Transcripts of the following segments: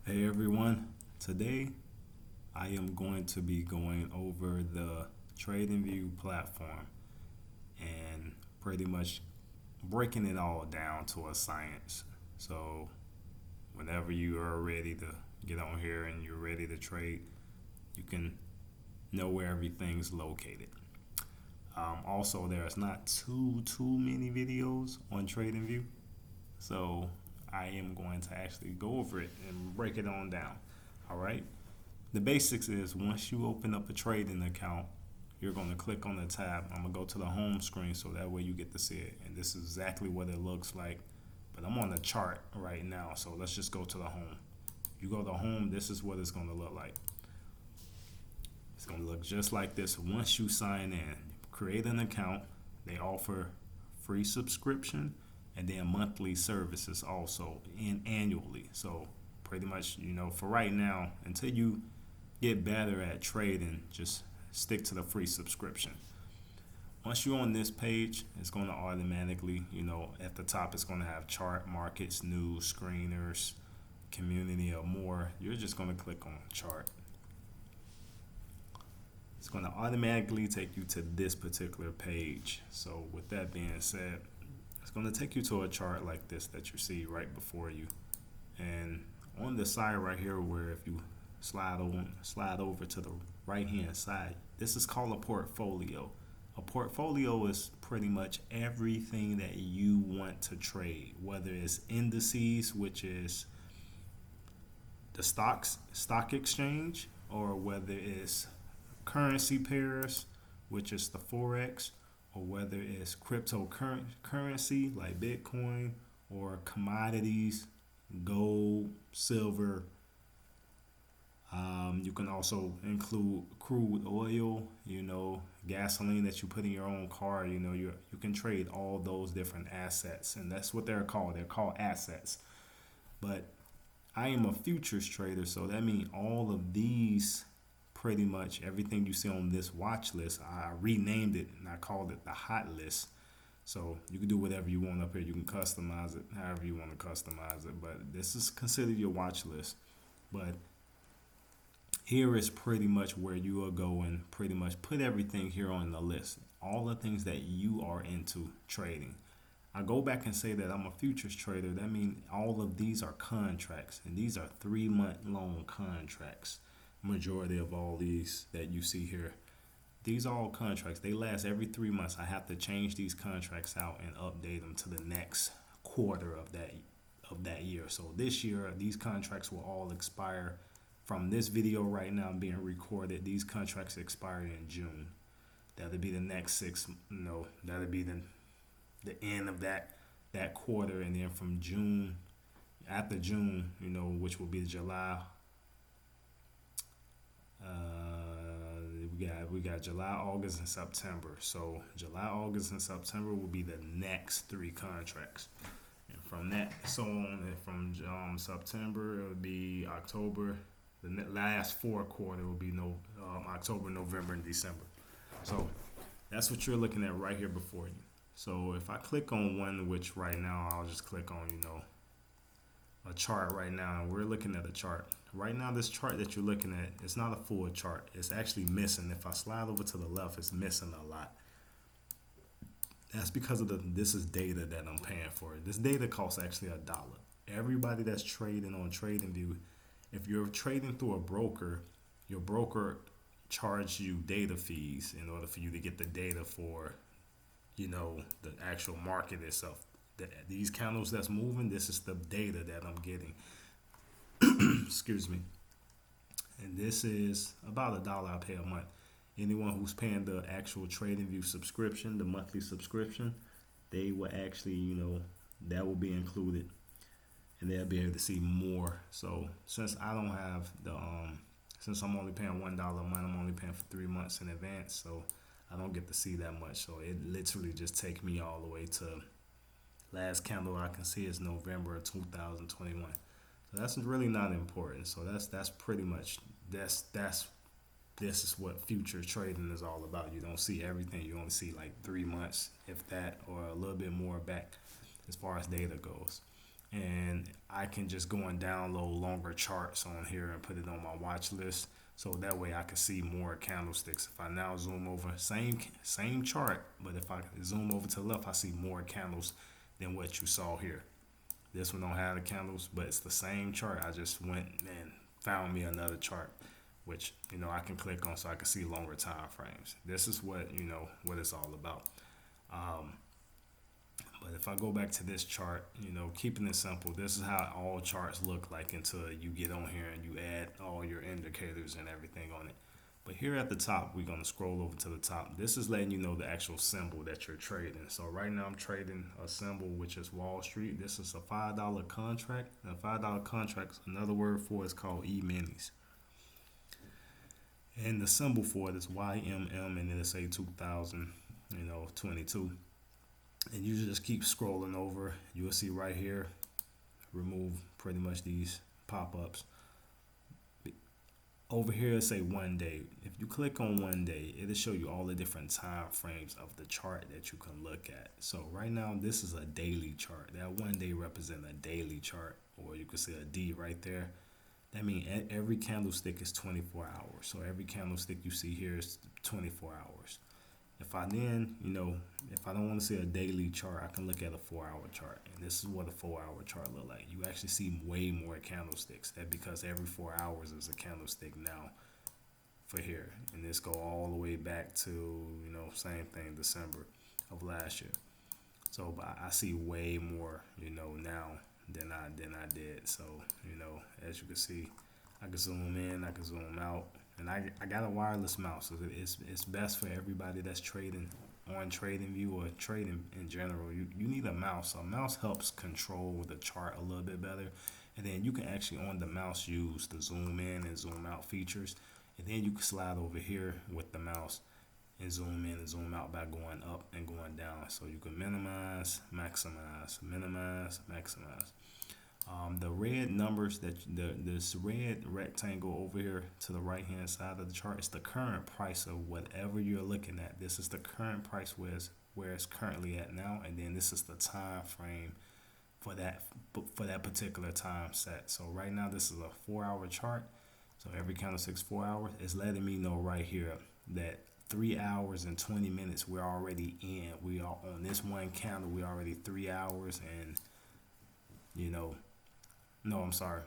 Hey everyone, today I am going to be going over the Tradingview platform and pretty much breaking it all down to a science. So, whenever you are ready to get on here and you're ready to trade, you can know where everything's located. Also, there's not too many videos on Tradingview, so I am going to actually go over it and break it on down. All right. The basics is once you open up a trading account, you're going to click on the tab. I'm going to go to the home screen so that way you get to see it. And this is exactly what it looks like. But I'm on the chart right now, so let's just go to the home. You go to home, this is what it's going to look like. It's going to look just like this once you sign in. Create an account. They offer free subscription and then monthly services also and annually. So pretty much, for right now, until you get better at trading, just stick to the free subscription. Once you're on this page, it's going to automatically, at the top, it's going to have chart, markets, news, screeners, community, or more. You're just going to click on chart. It's going to automatically take you to this particular page. So with that being said, it's going to take you to a chart like this that you see right before you. And on the side right here, where if you slide over to the right hand side, this is called a portfolio. A portfolio is pretty much everything that you want to trade, whether it's indices, which is the stock exchange, or whether it's currency pairs, which is the forex, or whether it's cryptocurrency like Bitcoin, or commodities, gold, silver. You can also include crude oil, gasoline that you put in your own car. You can trade all those different assets, and that's what they're called. They're called assets. But I am a futures trader, so that means all of these, pretty much everything you see on this watch list, I renamed it and I called it the hot list. So you can do whatever you want up here. You can customize it however you want to customize it. But this is considered your watch list. But here is pretty much where you will go and pretty much put everything here on the list. All the things that you are into trading. I go back and say that I'm a futures trader. That means all of these are contracts. And these are 3-month long contracts. Majority of all these that you see here. These are all contracts. They last every 3 months. I have to change these contracts out and update them to the next quarter of that year. So this year, these contracts will all expire. From this video right now being recorded, these contracts expire in June. That'll be the next that'll be the end of that quarter, and then from June, after June, which will be July. We got July, August, and September. So July, August, and September will be the next 3 contracts. And from that, so on, and from September, it will be October. The last 4 quarter will be October, November, and December. So that's what you're looking at right here before you. So if I click on one, which right now I'll just click on, a chart right now, and we're looking at a chart. Right now, this chart that you're looking at, it's not a full chart. It's actually missing. If I slide over to the left, it's missing a lot. That's because of this is data that I'm paying for. This data costs actually $1. Everybody that's trading on Tradingview, if you're trading through a broker, your broker charges you data fees in order for you to get the data for, the actual market itself. These candles that's moving, this is the data that I'm getting. Excuse me. And this is about $1 I pay a month. Anyone who's paying the actual Tradingview subscription, the monthly subscription, they will actually, that will be included, and they'll be able to see more. So since I don't have since I'm only paying $1 a month, I'm only paying for 3 months in advance, so I don't get to see that much. So it literally just takes me all the way to last candle I can see is November 2021. So that's really not important. So that's pretty much this is what future trading is all about. You don't see everything. You only see like 3 months, if that, or a little bit more back as far as data goes. and I can just go and download longer charts on here and put it on my watch list. So that way I can see more candlesticks. If I now zoom over, same chart, but if I zoom over to the left, I see more candles than what you saw here. This one don't have the candles, but it's the same chart. I just went and found me another chart, which I can click on so I can see longer time frames. This is what what it's all about. Um, but if I go back to this chart, keeping it simple, this is how all charts look like until you get on here and you add all your indicators and everything on it. But here at the top, we're going to scroll over to the top. This is letting you know the actual symbol that you're trading. So right now I'm trading a symbol, which is Wall Street. This is a $5 contract. And a $5 contract, another word for it is called E-minis. And the symbol for it is YMM, and it'll say 2022. And you just keep scrolling over. You'll see right here, remove pretty much these pop-ups. Over here, it say 1 day. If you click on 1 day, it'll show you all the different time frames of the chart that you can look at. So right now, this is a daily chart. That 1 day represents a daily chart, or you can see a D right there. That means every candlestick is 24 hours. So every candlestick you see here is 24 hours. If I then, if I don't want to see a daily chart, I can look at a 4-hour chart. And this is what a 4-hour chart look like. You actually see way more candlesticks. That's because every 4 hours is a candlestick now for here. And this go all the way back to, same thing, December of last year. So I see way more, now than I did. So, as you can see, I can zoom in, I can zoom out. And I got a wireless mouse, so it's best for everybody that's trading on Tradingview or trading in general. You need a mouse. So a mouse helps control the chart a little bit better. And then you can actually on the mouse use the zoom in and zoom out features. And then you can slide over here with the mouse and zoom in and zoom out by going up and going down. So you can minimize, maximize, minimize, maximize. The red numbers this red rectangle over here to the right hand side of the chart is the current price of whatever you're looking at. This is the current price where it's currently at now, and then this is the time frame for that particular time set. So right now this is a 4-hour chart. So every candlestick's 4 hours. It's letting me know right here that 3 hours and 20 minutes we're already in. We are on this one candle. We're already 3 hours and no, I'm sorry.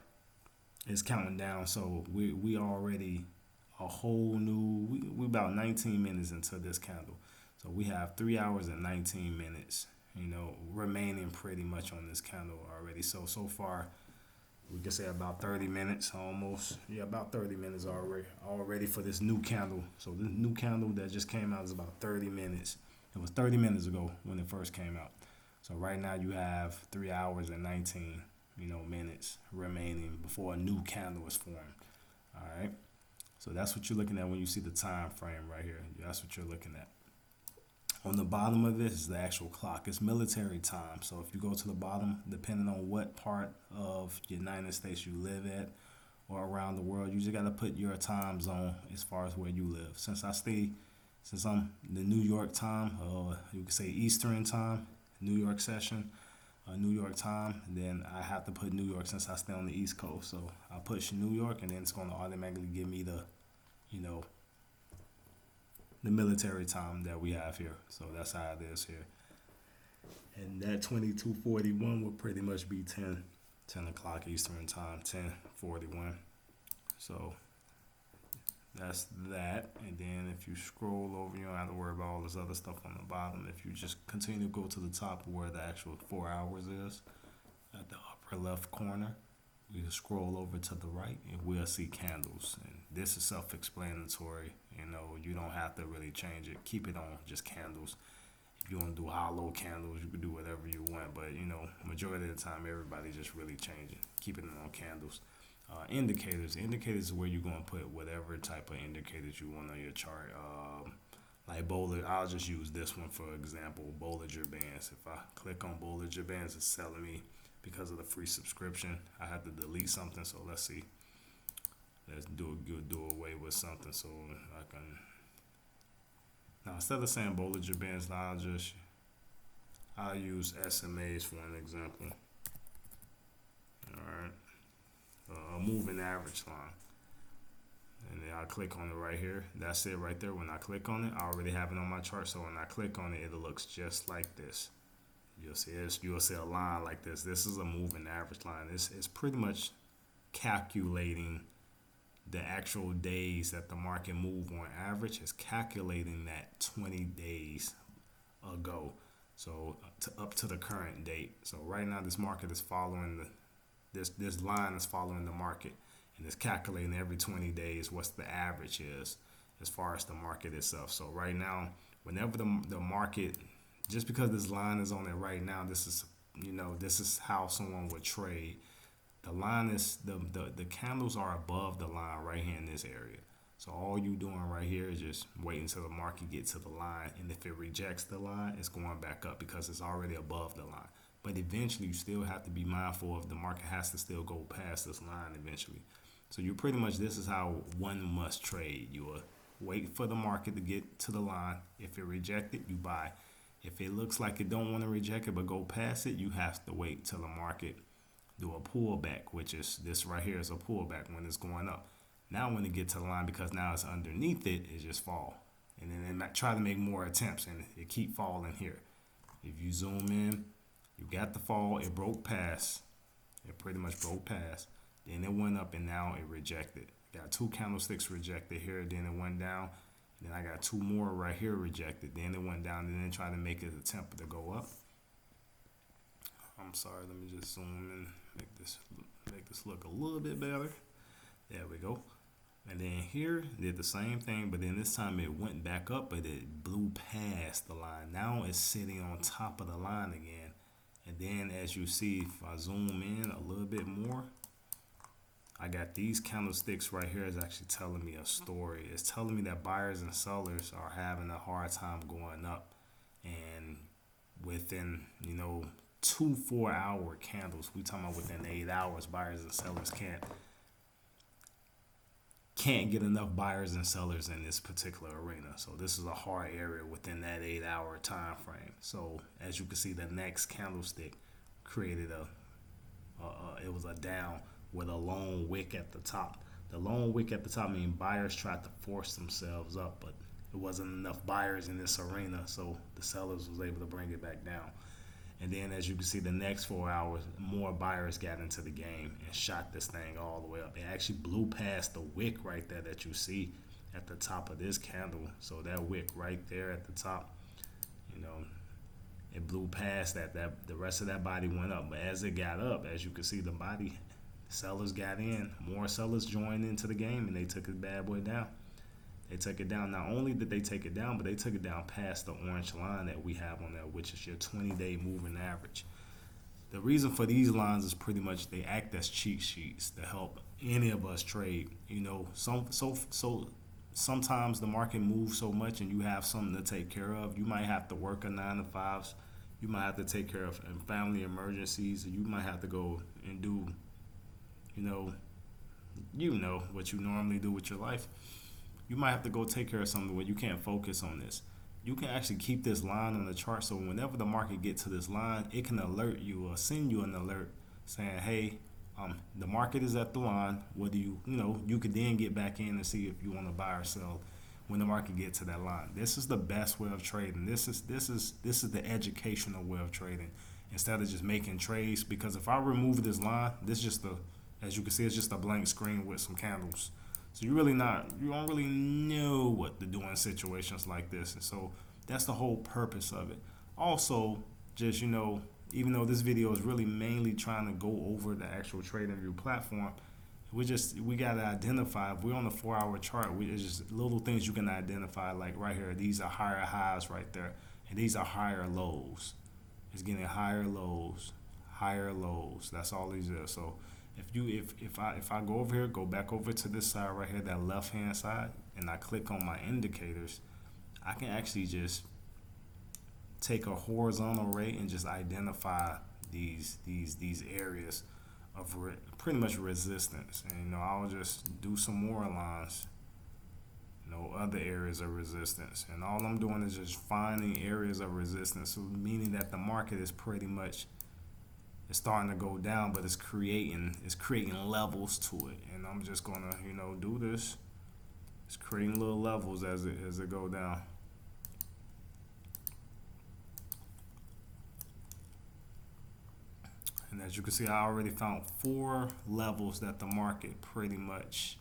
It's counting down, so we already a whole new. We about 19 minutes into this candle, so we have 3 hours and 19 minutes. Remaining pretty much on this candle already. So far, we can say about 30 minutes almost. Yeah, about 30 minutes already for this new candle. So this new candle that just came out is about 30 minutes. It was 30 minutes ago when it first came out. So right now you have 3 hours and 19 minutes remaining before a new candle is formed. All right. So that's what you're looking at when you see the time frame right here. That's what you're looking at. On the bottom of this is the actual clock. It's military time. So if you go to the bottom, depending on what part of the United States you live at or around the world, you just got to put your time zone as far as where you live. Since I'm the New York time, you can say Eastern time, New York session, New York time, then I have to put New York since I stay on the East Coast. So I push New York, and then it's going to automatically give me the military time that we have here. So that's how it is here. And that 2241 would pretty much be 10 o'clock Eastern time, 10:41. So that's that. And then if you scroll over, you don't have to worry about all this other stuff on the bottom. If you just continue to go to the top where the actual 4 hours is, at the upper left corner, we can scroll over to the right and we'll see candles. And this is self-explanatory. You don't have to really change it. Keep it on just candles. If you want to do hollow candles, you can do whatever you want. But, majority of the time, everybody just really changing. Keeping it on candles. Indicators is where you're going to put whatever type of indicators you want on your chart. Like I'll just use this one for example, Bollinger Bands. If I click on Bollinger Bands, it's telling me because of the free subscription, I have to delete something. So let's see. Let's do away with something so I can. Now instead of saying Bollinger Bands, I'll use SMAs for an example. All right. Moving average line. And then I click on it right here. That's it right there. When I click on it, I already have it on my chart. So when I click on it, it looks just like this. You'll see a line like this. This is a moving average line. It's pretty much calculating the actual days that the market moved on average. Is calculating that 20 days ago. So up to the current date. So right now this market is following this line is following the market, and it's calculating every 20 days what's the average is as far as the market itself. So right now, whenever the market, just because this line is on it right now, this is how someone would trade. The line is the candles are above the line right here in this area. So all you doing right here is just waiting until the market gets to the line, and if it rejects the line, it's going back up because it's already above the line. But eventually, you still have to be mindful of the market has to still go past this line eventually. So you pretty much, this is how one must trade. You will wait for the market to get to the line. If it rejects it, you buy. If it looks like it don't want to reject it but go past it, you have to wait till the market do a pullback, which is this right here is a pullback when it's going up. Now when it gets to the line, because now it's underneath it, it just fall. And then it try to make more attempts, and it keep falling here. If you zoom in, you got the fall, it broke past. It pretty much broke past. Then it went up and now it rejected. Got two candlesticks rejected here, then it went down. Then I got two more right here rejected. Then it went down and then tried to make it attempt to go up. I'm sorry, let me just zoom in, make this look a little bit better. There we go. And then here, did the same thing, but then this time it went back up, but it blew past the line. Now it's sitting on top of the line again. And then as you see, if I zoom in a little bit more, I got these candlesticks right here is actually telling me a story. It's telling me that buyers and sellers are having a hard time going up. And within, 2 4-hour candles, we talking about within 8 hours, buyers and sellers can't get enough buyers and sellers in this particular arena. So this is a hard area within that 8-hour time frame. So as you can see, the next candlestick created it was a down with a long wick at the top. The long wick at the top means buyers tried to force themselves up, but it wasn't enough buyers in this arena, so the sellers was able to bring it back down. And then as you can see, the next 4 hours, more buyers got into the game and shot this thing all the way up. It actually blew past the wick right there that you see at the top of this candle. So that wick right there at the top, it blew past that. The rest of that body went up. But as it got up, as you can see, the body, sellers got in. More sellers joined into the game, and they took this bad boy down. They took it down. Not only did they take it down, but they took it down past the orange line that we have on there, which is your 20-day moving average. The reason for these lines is pretty much they act as cheat sheets to help any of us trade. Sometimes the market moves so much and you have something to take care of. You might have to work a 9 to 5. You might have to take care of family emergencies. You might have to go and do, what you normally do with your life. You might have to go take care of something where you can't focus on this. You can actually keep this line on the chart, so whenever the market gets to this line, it can alert you or send you an alert saying, hey, the market is at the line. Whether you could then get back in and see if you want to buy or sell when the market gets to that line. This is the best way of trading. This is the educational way of trading instead of just making trades. Because if I remove this line, as you can see, it's just a blank screen with some candles. So you don't really know what to do in situations like this. And so that's the whole purpose of it. Also, just, even though this video is really mainly trying to go over the actual Tradingview platform, we got to identify, if we're on the 4-hour chart, it's just little things you can identify, like right here, these are higher highs right there, and these are higher lows. It's getting higher lows. That's all these are. So if I go over here, go back over to this side right here, that left hand side, and I click on my indicators, I can actually just take a horizontal ray and just identify these areas of pretty much resistance. And I'll just do some more lines, other areas of resistance. And all I'm doing is just finding areas of resistance, so meaning that the market is pretty much it's starting to go down, but it's creating levels to it. And I'm just gonna, do this. It's creating little levels as it go down. And as you can see, I already found 4 levels that the market pretty much,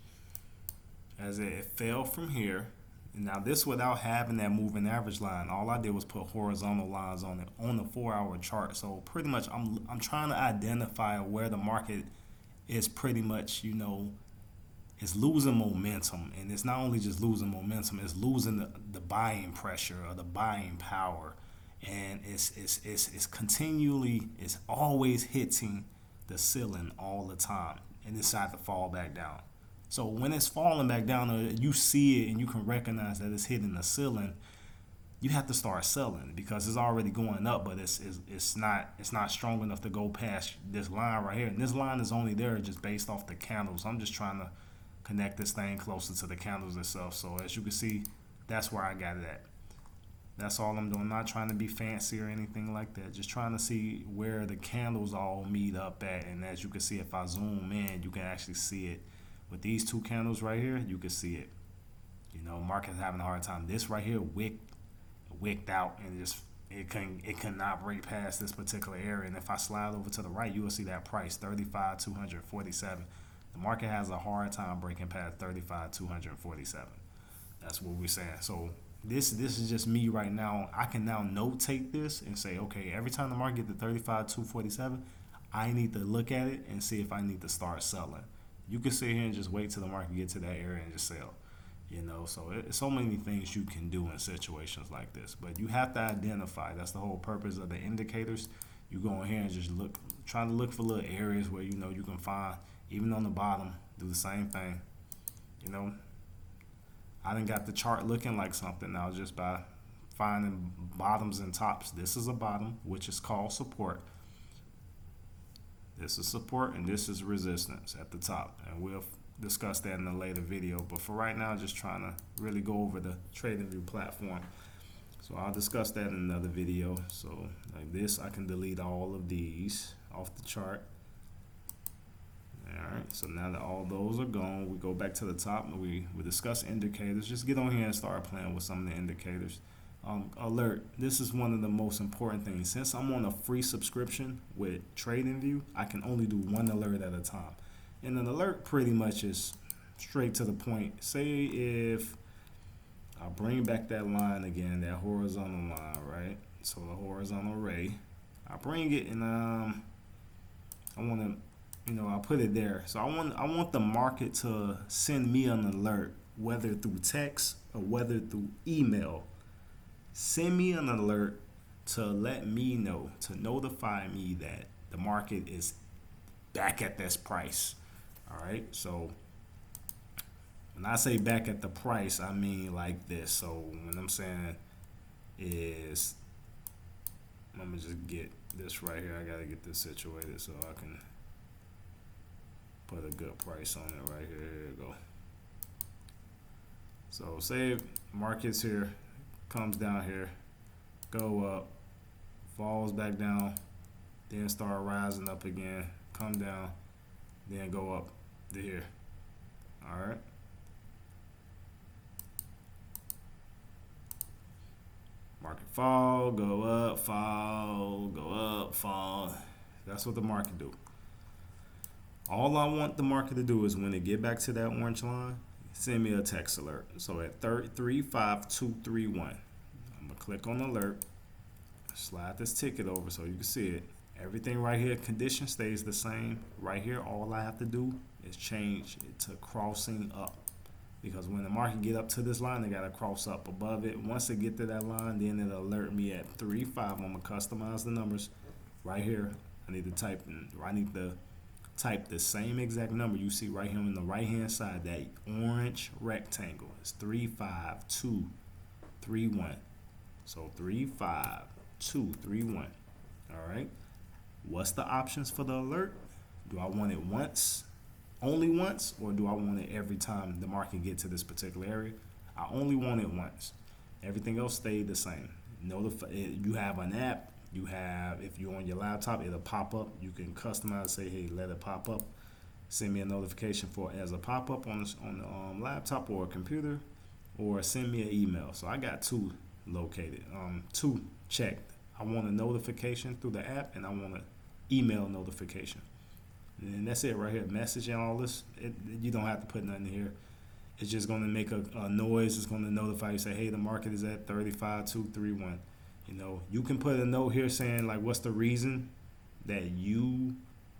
as it fell from here. And now this without having that moving average line. All I did was put horizontal lines on it on the 4-hour chart. So pretty much I'm trying to identify where the market is pretty much, it's losing momentum. And it's not only just losing momentum, it's losing the buying pressure or the buying power. And it's continually, it's always hitting the ceiling all the time and decide to fall back down. So when it's falling back down, you see it and you can recognize that it's hitting the ceiling. You have to start selling because it's already going up, but it's not strong enough to go past this line right here. And this line is only there just based off the candles. I'm just trying to connect this thing closer to the candles itself. So as you can see, that's where I got it at. That's all I'm doing. I'm not trying to be fancy or anything like that. Just trying to see where the candles all meet up at. And as you can see, if I zoom in, you can actually see it. With these 2 candles right here, you can see it. Market's having a hard time. This right here wicked out, and it cannot break past this particular area. And if I slide over to the right, you will see that price 35,247. The market has a hard time breaking past 35,247. That's what we're saying. So this is just me right now. I can now notate this and say, okay, every time the market gets to 35,247, I need to look at it and see if I need to start selling. You can sit here and just wait till the market get to that area and just sell. So it's so many things you can do in situations like this. But you have to identify. That's the whole purpose of the indicators. You go in here and just trying to look for little areas where you can find. Even on the bottom, do the same thing. I done got the chart looking like something now just by finding bottoms and tops. This is a bottom, which is called support. This is support and this is resistance at the top, and we'll discuss that in a later video. But for right now, just trying to really go over the Tradingview platform. So I'll discuss that in another video. So like this, I can delete all of these off the chart. Alright, so now that all those are gone, we go back to the top and we discuss indicators. Just get on here and start playing with some of the indicators. Alert, this is one of the most important things. Since I'm on a free subscription with Tradingview, I can only do 1 alert at a time. And an alert pretty much is straight to the point. Say if I bring back that line again, that horizontal line, right? So the horizontal ray, I bring it and I want to, I put it there. So I want the market to send me an alert, whether through text or whether through email. Send me an alert to let me know, to notify me that the market is back at this price. All right. So when I say back at the price, I mean like this. So when I'm saying is, let me just get this right here. I got to get this situated so I can put a good price on it right here. Here we go. So say market's here, comes down here, go up, falls back down, then start rising up again, come down, then go up to here. All right. Market fall, go up, fall, go up, fall. That's what the market do. All I want the market to do is when it get back to that orange line, send me a text alert. So at 35231, I'm gonna click on alert, slide this ticket over so you can see it. Everything right here, condition stays the same. Right here, all I have to do is change it to crossing up. Because when the market get up to this line, they gotta cross up above it. Once they get to that line, then it'll alert me at 35. I'm gonna customize the numbers right here. I need to type the same exact number you see right here on the right hand side, that orange rectangle. It's 35231. So 35231. All right. What's the options for the alert? Do I want it once, only once, or do I want it every time the market get to this particular area? I only want it once. Everything else stayed the same. You have an app. You have, if you're on your laptop, it'll pop up. You can customize, say, hey, let it pop up. Send me a notification for as a pop up on the laptop or a computer, or send me an email. So I got two located, two checked. I want a notification through the app, and I want an email notification. And that's it right here. Message and all this. You don't have to put nothing here. It's just going to make a noise. It's going to notify you, say, hey, the market is at 35,231. You know, you can put a note here saying, like, what's the reason that you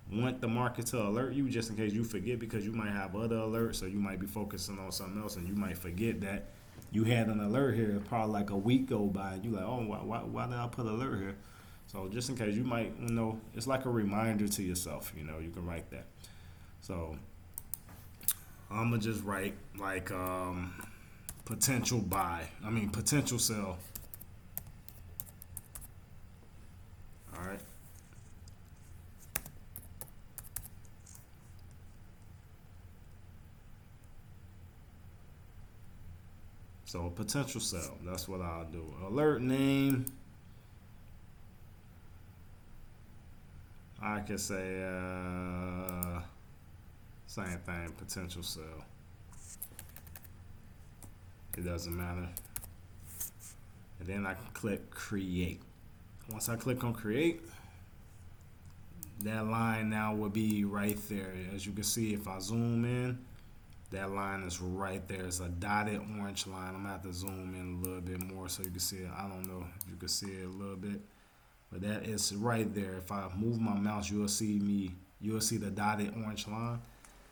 want the market to alert you, just in case you forget, because you might have other alerts, or you might be focusing on something else, and you might forget that you had an alert here. Probably like a week go by, and you like, oh, why did I put an alert here? So just in case, you might, you know, it's like a reminder to yourself. You know, you can write that. So I'm gonna just write like potential sell. All right. So potential sell. That's what I'll do. Alert name. I can say same thing. Potential sell. It doesn't matter. And then I can click create. Once I click on create, that line now will be right there. As you can see, if I zoom in, that line is right there. It's a dotted orange line. I'm gonna have to zoom in a little bit more so you can see it. I don't know if you can see it a little bit, but that is right there. If I move my mouse, you'll see the dotted orange line,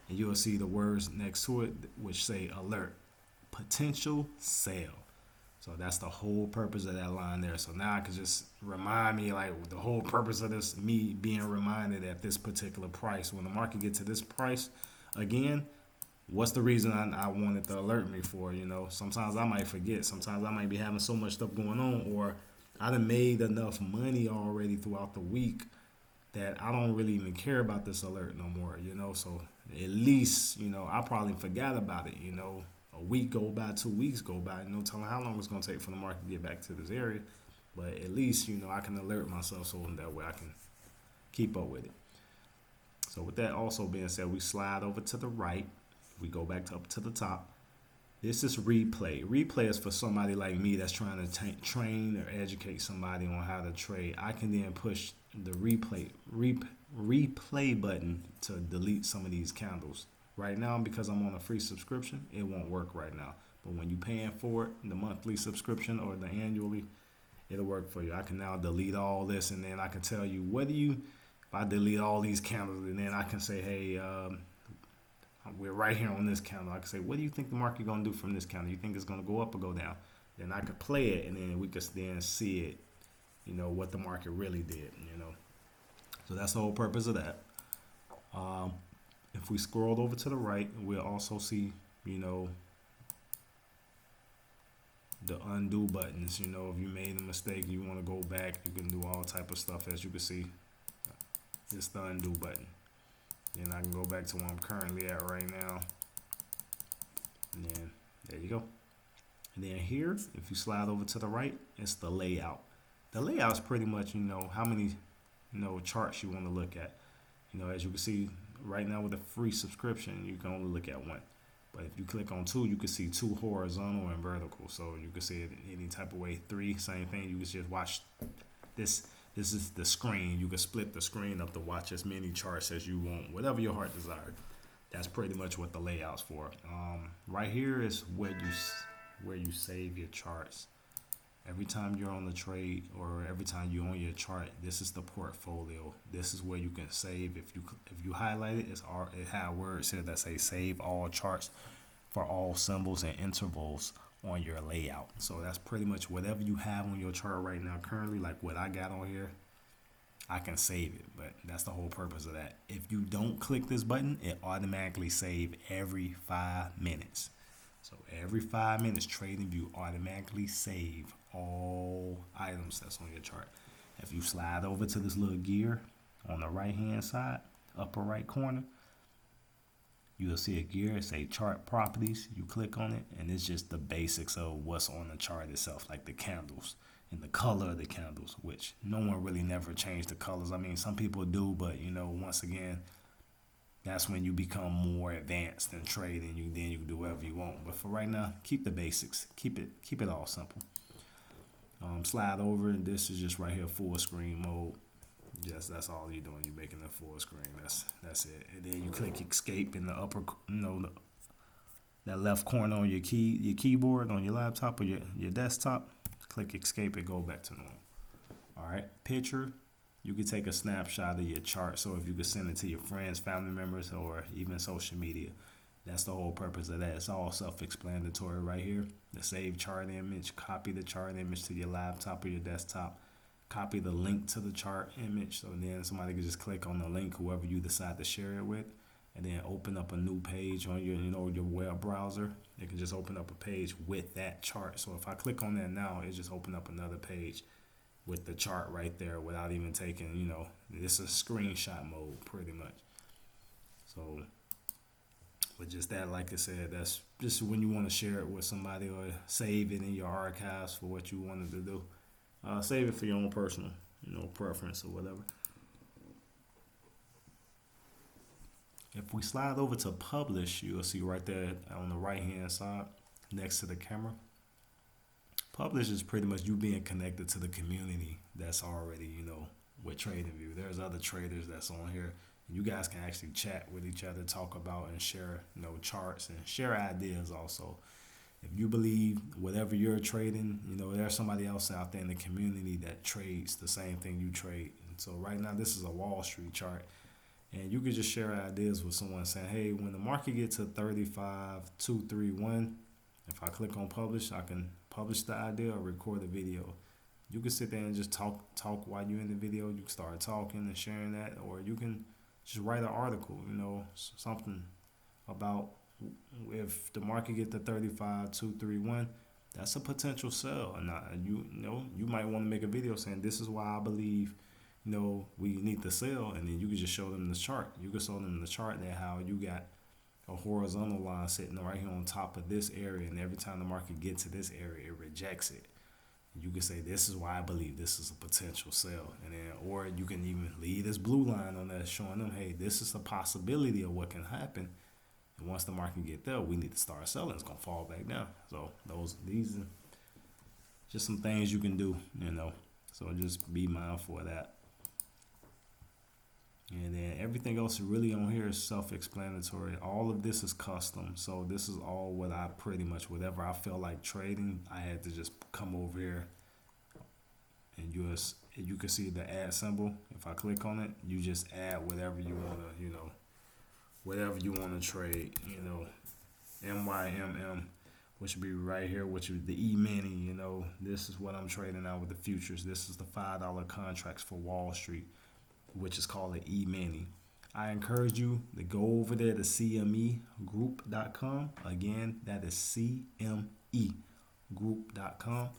and you'll see the words next to it which say alert, potential sale. So that's the whole purpose of that line there. So now I can just remind me, like, the whole purpose of this, me being reminded at this particular price. When the market gets to this price again, what's the reason I wanted to alert me for? You know, sometimes I might forget. Sometimes I might be having so much stuff going on, or I done made enough money already throughout the week that I don't really even care about this alert no more, you know. So at least, you know, I probably forgot about it, you know. A week go by, 2 weeks go by, no telling how long it's going to take for the market to get back to this area. But at least, you know, I can alert myself so that way I can keep up with it. So with that also being said, we slide over to the right. We go back up to the top. This is replay. Replay is for somebody like me that's trying to train or educate somebody on how to trade. I can then push the replay button to delete some of these candles. Right now, because I'm on a free subscription, it won't work right now. But when you're paying for it, the monthly subscription or the annually, it'll work for you. I can now delete all this, and then I can tell you if I delete all these candles, and then I can say, hey, we're right here on this candle. I can say, what do you think the market going to do from this candle? You think it's going to go up or go down? Then I could play it, and then we could then see it, you know, what the market really did, you know. So that's the whole purpose of that. If we scroll over to the right, we'll also see, you know, the undo buttons. You know, if you made a mistake, you want to go back, you can do all type of stuff. As you can see, it's the undo button. Then I can go back to where I'm currently at right now. And then there you go. And then here, if you slide over to the right, it's the layout. The layout is pretty much, you know, how many, you know, charts you want to look at. You know, as you can see, right now with a free subscription, you can only look at one. But if you click on two, you can see two horizontal and vertical. So you can see it any type of way. Three, same thing. You can just watch this. This is the screen. You can split the screen up to watch as many charts as you want, whatever your heart desired. That's pretty much what the layout's for. Right here is where you save your charts. Every time you're on the trade or every time you're on your chart, this is the portfolio. This is where you can save. If you highlight it, it has words here that say save all charts for all symbols and intervals on your layout. So that's pretty much whatever you have on your chart right now currently, like what I got on here, I can save it. But that's the whole purpose of that. If you don't click this button, it automatically saves every 5 minutes. So every 5 minutes, Tradingview automatically save all items that's on your chart. If you slide over to this little gear on the right hand side, upper right corner, you'll see a gear, say chart properties. You click on it, and it's just the basics of what's on the chart itself, like the candles. and the color of the candles, which no one really never changed the colors. I mean, some people do, but once again, that's when you become more advanced in trading. Then you can do whatever you want. But for right now, keep the basics. Keep it all simple. Slide over, and this is just right here, full screen mode. Yes, that's all you're doing. You're making it full screen. That's it. And then you click escape in the upper, that left corner on your keyboard on your laptop or your desktop. Click escape and go back to normal. All right, picture. You can take a snapshot of your chart, so if you could send it to your friends, family members, or even social media. That's the whole purpose of that. It's all self-explanatory right here. The save chart image, copy the chart image to your laptop or your desktop. Copy the link to the chart image, so then somebody can just click on the link, whoever you decide to share it with, and then open up a new page on your web browser. It can just open up a page with that chart. So if I click on that now, it just open up another page with the chart right there without even taking, this is screenshot mode pretty much. So with just that, like I said, that's just when you want to share it with somebody or save it in your archives for what you wanted to do. Save it for your own personal, preference or whatever. If we slide over to publish, you'll see right there on the right hand side next to the camera. Publish is pretty much you being connected to the community that's already, with Tradingview. There's other traders that's on here. You guys can actually chat with each other, talk about and share, charts and share ideas also. If you believe whatever you're trading, there's somebody else out there in the community that trades the same thing you trade. And so right now, this is a Wall Street chart. And you can just share ideas with someone saying, hey, when the market gets to 35,231, if I click on publish, I can publish the idea or record the video. You can sit there and just talk while you're in the video. You can start talking and sharing that, or you can just write an article, something about if the market get to 35,231, that's a potential sell. And you might want to make a video saying this is why I believe, we need to sell, and then you can just show them the chart. You can show them the chart there how you got a horizontal line sitting right here on top of this area, and every time the market gets to this area, it rejects it. You can say this is why I believe this is a potential sell, and then or you can even leave this blue line on there showing them, hey, this is a possibility of what can happen. And once the market get there, we need to start selling. It's gonna fall back down. So these are just some things you can do, So just be mindful of that. And then everything else really on here is self-explanatory. All of this is custom. So this is all what I pretty much, whatever I feel like trading, I had to just come over here and you can see the add symbol. If I click on it, you just add whatever you want to, whatever you want to trade, MYMM, which would be right here, which is the E-mini, This is what I'm trading now with the futures. This is the $5 contracts for Wall Street, which is called the E-mini. I encourage you to go over there to cmegroup.com. Again, that is cmegroup.com.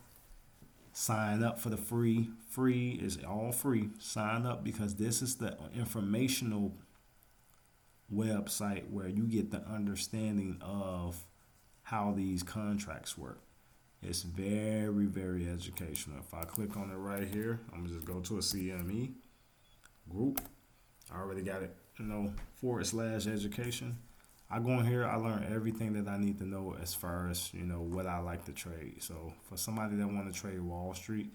Sign up for the free. Free is all free. Sign up because this is the informational website where you get the understanding of how these contracts work. It's very, very educational. If I click on it right here, I'm going to just go to a CME group. I already got it, /education. I go in here, I learn everything that I need to know as far as, what I like to trade. So for somebody that want to trade Wall Street,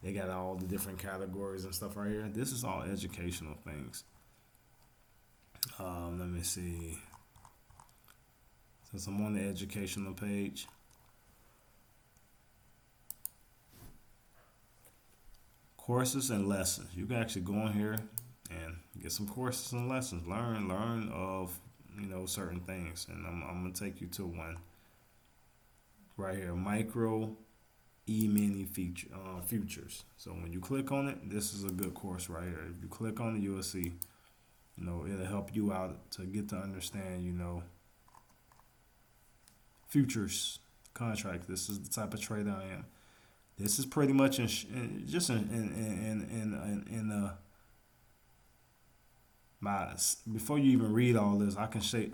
they got all the different categories and stuff right here. This is all educational things. Let me see. Since I'm on the educational page, courses and lessons. You can actually go in here and get some courses and lessons. Learn of certain things. And I'm gonna take you to one right here. Micro E-mini futures. So when you click on it, this is a good course right here. If you click on it, you'll see. It'll help you out to get to understand. Futures contracts. This is the type of trader I am. This is pretty much before you even read all this, I can say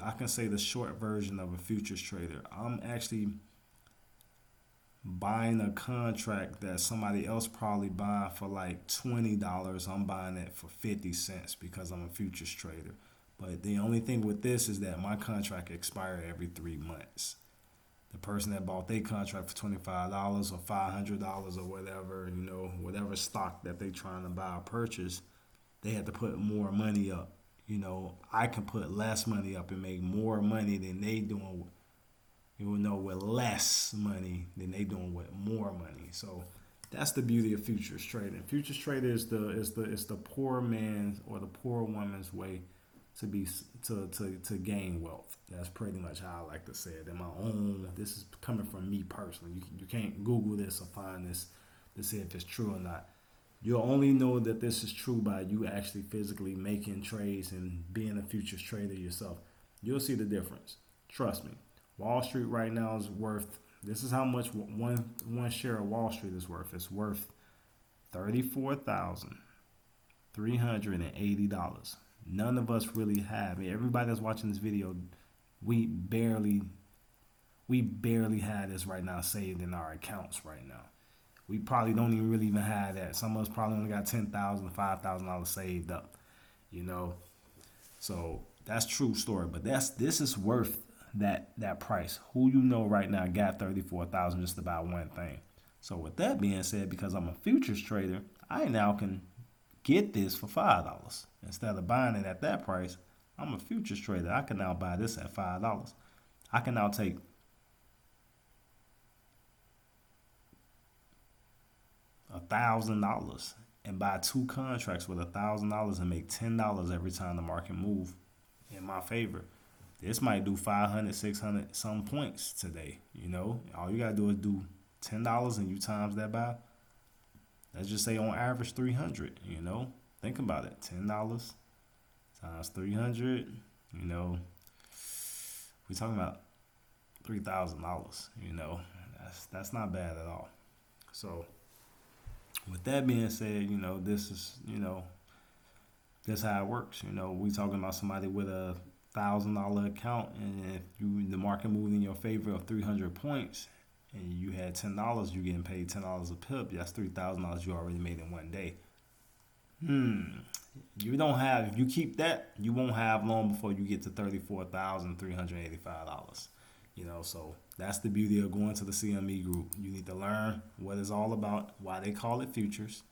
the short version of a futures trader. I'm actually buying a contract that somebody else probably buying for like $20. I'm buying it for 50 cents because I'm a futures trader. But the only thing with this is that my contract expires every 3 months. The person that bought their contract for $25 or $500 or whatever, whatever stock that they trying to buy or purchase, they had to put more money up. I can put less money up and make more money than they doing, with less money than they doing with more money. So that's the beauty of futures trading. Futures trading is the poor man's or the poor woman's way to be to gain wealth. That's pretty much how I like to say it. In my own, this is coming from me personally. You can't Google this or find this to see if it's true or not. You'll only know that this is true by you actually physically making trades and being a futures trader yourself. You'll see the difference. Trust me. Wall Street right now is worth. This is how much one share of Wall Street is worth. It's worth $34,380. None of us really have. I mean, everybody that's watching this video, we barely have this right now saved in our accounts right now. We probably don't even really even have that. Some of us probably only got $10,000, $5,000 saved up. So that's true story. But this is worth that price. Who right now got $34,000 just to buy one thing. So with that being said, because I'm a futures trader, I now can get this for $5 instead of buying it at that price. I'm a futures trader. I can now buy this at $5. I can now take $1,000 and buy 2 contracts with $1,000 and make $10 every time the market move in my favor. This might do 500, 600 some points today. All you gotta do is do $10 and you times that by, let's just say on average 300. Think about it. $10 times 300. We're talking about $3,000. That's not bad at all. So with that being said, this is this how it works. We talking about somebody with a $1,000 account, and if the market moved in your favor of 300 points, and you had $10, you getting paid $10 a pip. That's $3,000 you already made in one day. You don't have. If you keep that, you won't have long before you get to $34,385. So that's the beauty of going to the CME group. You need to learn what it's all about, why they call it futures.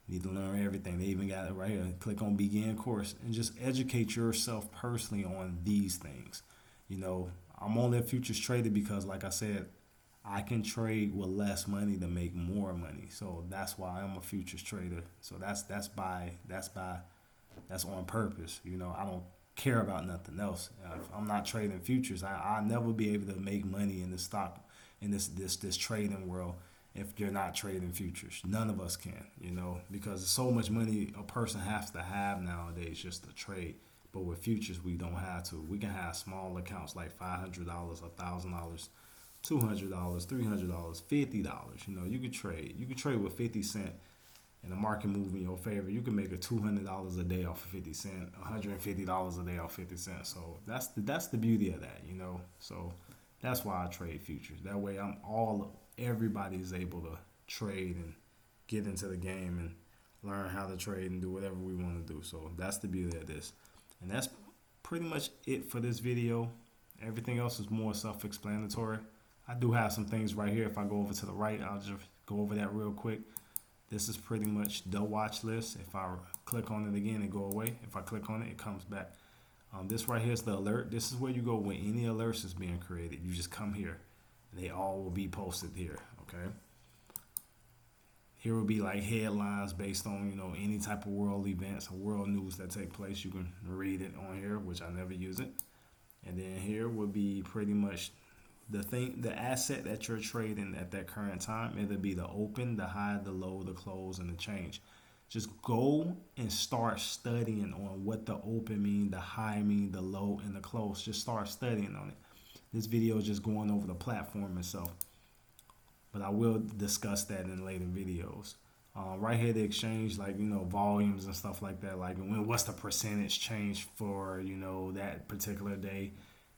You need to learn everything. They even got it right here. Click on begin course and just educate yourself personally on these things. I'm only a futures trader because, like I said, I can trade with less money to make more money. So that's why I'm a futures trader. So that's on purpose. I don't care about nothing else. If I'm not trading futures, I'll never be able to make money in this this trading world if you're not trading futures. None of us can, because there's so much money a person has to have nowadays just to trade. But with futures, we don't have to. We can have small accounts like $500, $1,000, $200, $300, $50. You could trade. You could trade with 50 cents. And the market move in your favor, you can make a $200 a day off of 50 cents, $150 a day off 50 cents. So that's the beauty of that, So that's why I trade futures. That way everybody is able to trade and get into the game and learn how to trade and do whatever we want to do. So that's the beauty of this. And that's pretty much it for this video. Everything else is more self-explanatory. I do have some things right here. If I go over to the right, I'll just go over that real quick. This is pretty much the watch list. If I click on it again, it go away. If I click on it, it comes back. This right here is the alert. This is where you go when any alerts is being created. You just come here. They all will be posted here, okay? Here will be like headlines based on, any type of world events or world news that take place. You can read it on here, which I never use it. And then here will be pretty much the asset that you're trading at that current time. It'll be the open, the high, the low, the close, and the change. Just go and start studying on what the open mean, the high mean, the low, and the close. Just start studying on it. This video is just going over the platform itself, but I will discuss that in later videos. Right here, the exchange, like, volumes and stuff like that. Like, what's the percentage change for, that particular day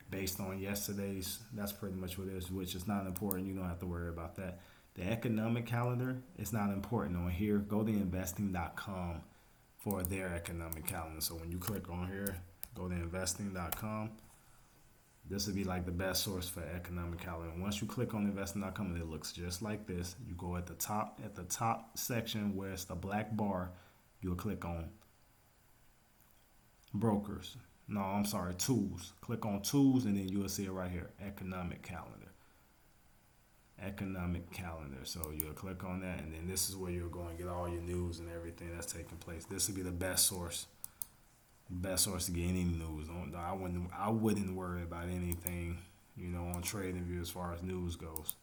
based on yesterday's. That's pretty much what it is, which is not important. You don't have to worry about that. The economic calendar is not important on here. Go to investing.com for their economic calendar. So when you click on here, go to investing.com. This would be like the best source for economic calendar. Once you click on investing.com, it looks just like this. You go at the top section where it's the black bar, you'll click on brokers. No, I'm sorry, tools. Click on tools and then you'll see it right here, economic calendar. Economic calendar. So you'll click on that and then this is where you're going to get all your news and everything that's taking place. This would be the best source. Best source to get any news. I wouldn't worry about anything, on Tradingview as far as news goes.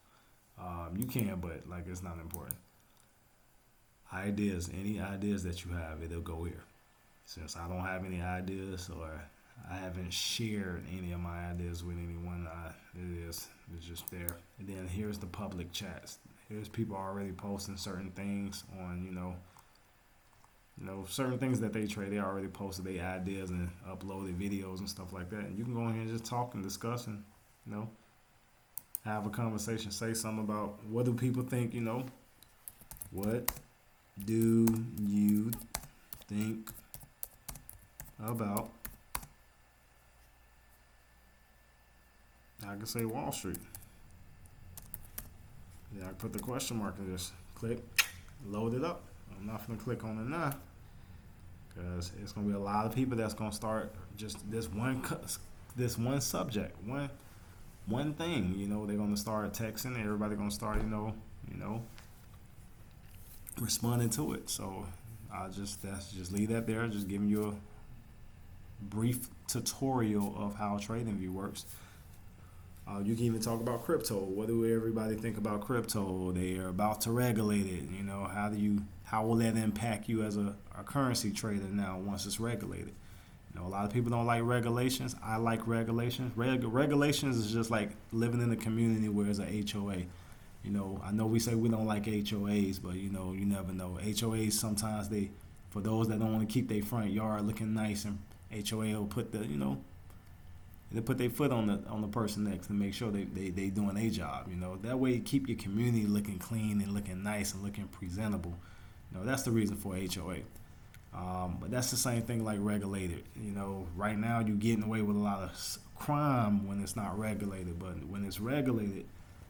You can, but like it's not important. Ideas, any ideas that you have, it'll go here. Since I don't have any ideas or I haven't shared any of my ideas with anyone, it's just there. And then here's the public chats. Here's people already posting certain things on, certain things that they trade. They already posted their ideas and uploaded videos and stuff like that. And you can go in here and just talk and discuss and, have a conversation. Say something about what do people think, what do you think about, I can say Wall Street. Yeah, I put the question mark and just click, load it up. I'm not going to click on it now because it's going to be a lot of people that's going to start just this one subject, one thing. They're going to start texting. Everybody going to start, responding to it. So I'll just leave that there. Just giving you a brief tutorial of how Tradingview works. You can even talk about crypto. What do everybody think about crypto? They are about to regulate it. How will that impact you as a currency trader now once it's regulated? A lot of people don't like regulations. I like regulations. Regulations is just like living in a community where there's a HOA. I know we say we don't like HOAs, but you never know. HOAs sometimes for those that don't want to keep their front yard looking nice, and HOA will put they put their foot on the person next to make sure they doing their job. That way you keep your community looking clean and looking nice and looking presentable. That's the reason for HOA. But that's the same thing like regulated. Right now you're getting away with a lot of crime when it's not regulated, but when it's regulated,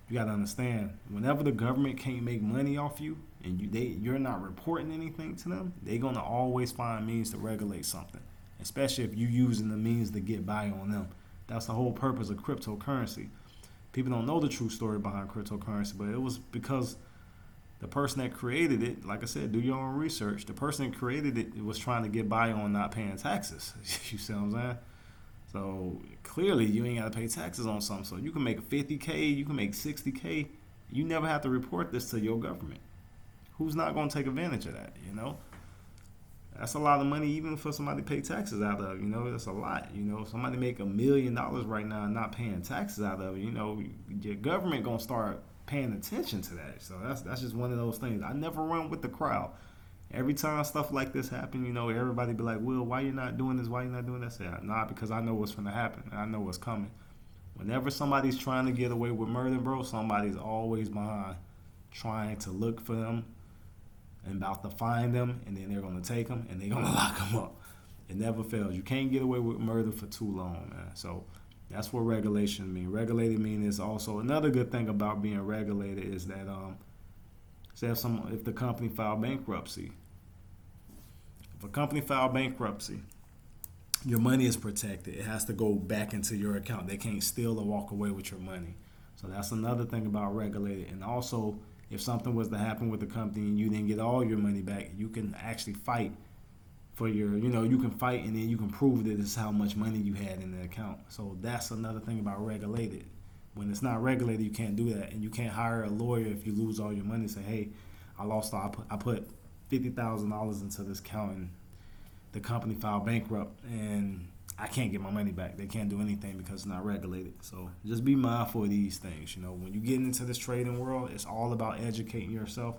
you got to understand, whenever the government can't make money off you and you're not reporting anything to them, they're going to always find means to regulate something, especially if you're using the means to get by on them. That's the whole purpose of cryptocurrency. People don't know the true story behind cryptocurrency, but it was because the person that created it, like I said, do your own research. The person that created it was trying to get by on not paying taxes. You see what I'm saying? So clearly you ain't got to pay taxes on something. So you can make 50K, you can make 60K. You never have to report this to your government. Who's not going to take advantage of that, That's a lot of money even for somebody to pay taxes out of, that's a lot. Somebody make $1 million right now and not paying taxes out of it, your government going to start paying attention to that. So that's just one of those things. I never run with the crowd. Every time stuff like this happen, everybody be like, Will, why you not doing this? Why you not doing that? Say, nah, because I know what's going to happen. I know what's coming. Whenever somebody's trying to get away with murder, bro, somebody's always behind trying to look for them and about to find them, and then they're going to take them and they're going to lock them up. It never fails. You can't get away with murder for too long, man. So that's what regulation mean. Regulated mean is also another good thing about being regulated is that say if the company filed bankruptcy. If a company filed bankruptcy, your money is protected. It has to go back into your account. They can't steal or walk away with your money. So that's another thing about regulated. And also, if something was to happen with the company and you didn't get all your money back, you can actually fight for your, you can fight and then you can prove that it's how much money you had in the account. So that's another thing about regulated. When it's not regulated, you can't do that. And you can't hire a lawyer if you lose all your money and say, hey, I put $50,000 into this account and the company filed bankrupt and I can't get my money back. They can't do anything because it's not regulated. So just be mindful of these things. When you get into this trading world, it's all about educating yourself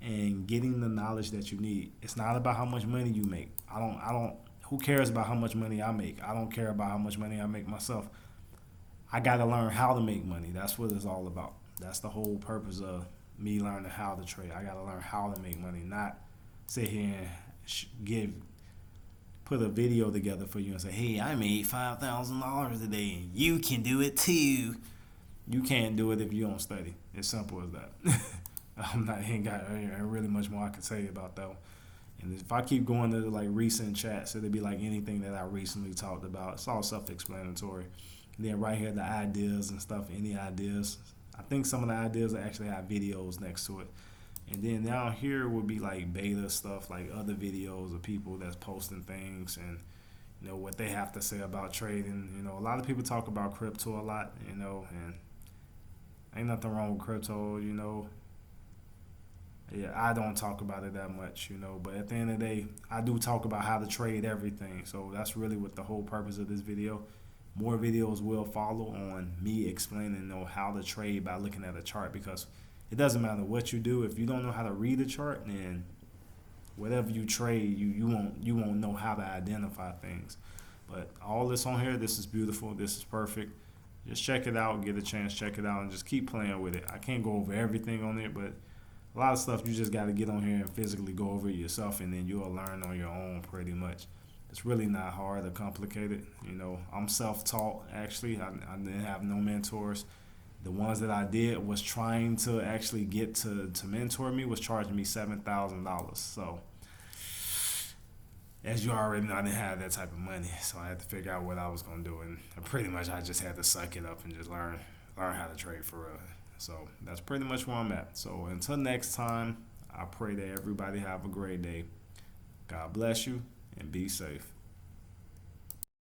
and getting the knowledge that you need. It's not about how much money you make. Who cares about how much money I make? I don't care about how much money I make myself. I got to learn how to make money. That's what it's all about. That's the whole purpose of me learning how to trade. I gotta learn how to make money, not sit here and put a video together for you and say, "Hey, I made $5,000 today, and you can do it too." You can't do it if you don't study. It's simple as that. Ain't really much more I can say about that one. And if I keep going to like recent chats, it'll be like anything that I recently talked about. It's all self-explanatory. And then right here, the ideas and stuff. Any ideas? I think some of the ideas actually have videos next to it. And then down here would be like beta stuff, like other videos of people that's posting things and what they have to say about trading. A lot of people talk about crypto a lot. And ain't nothing wrong with crypto. Yeah, I don't talk about it that much, but at the end of the day, I do talk about how to trade everything. So that's really what the whole purpose of this video. More videos will follow on me explaining how to trade by looking at a chart, because it doesn't matter what you do. If you don't know how to read a chart, then whatever you trade, you won't know how to identify things. But all this on here, this is beautiful. This is perfect. Just check it out. Get a chance, check it out, and just keep playing with it. I can't go over everything on it, but a lot of stuff you just got to get on here and physically go over it yourself, and then you'll learn on your own pretty much. It's really not hard or complicated. I'm self-taught, actually. I didn't have no mentors. The ones that I did was trying to actually get to mentor me was charging me $7,000. So as you already know, I didn't have that type of money. So I had to figure out what I was going to do. And pretty much I just had to suck it up and just learn how to trade for real. So that's pretty much where I'm at. So until next time, I pray that everybody have a great day. God bless you and be safe.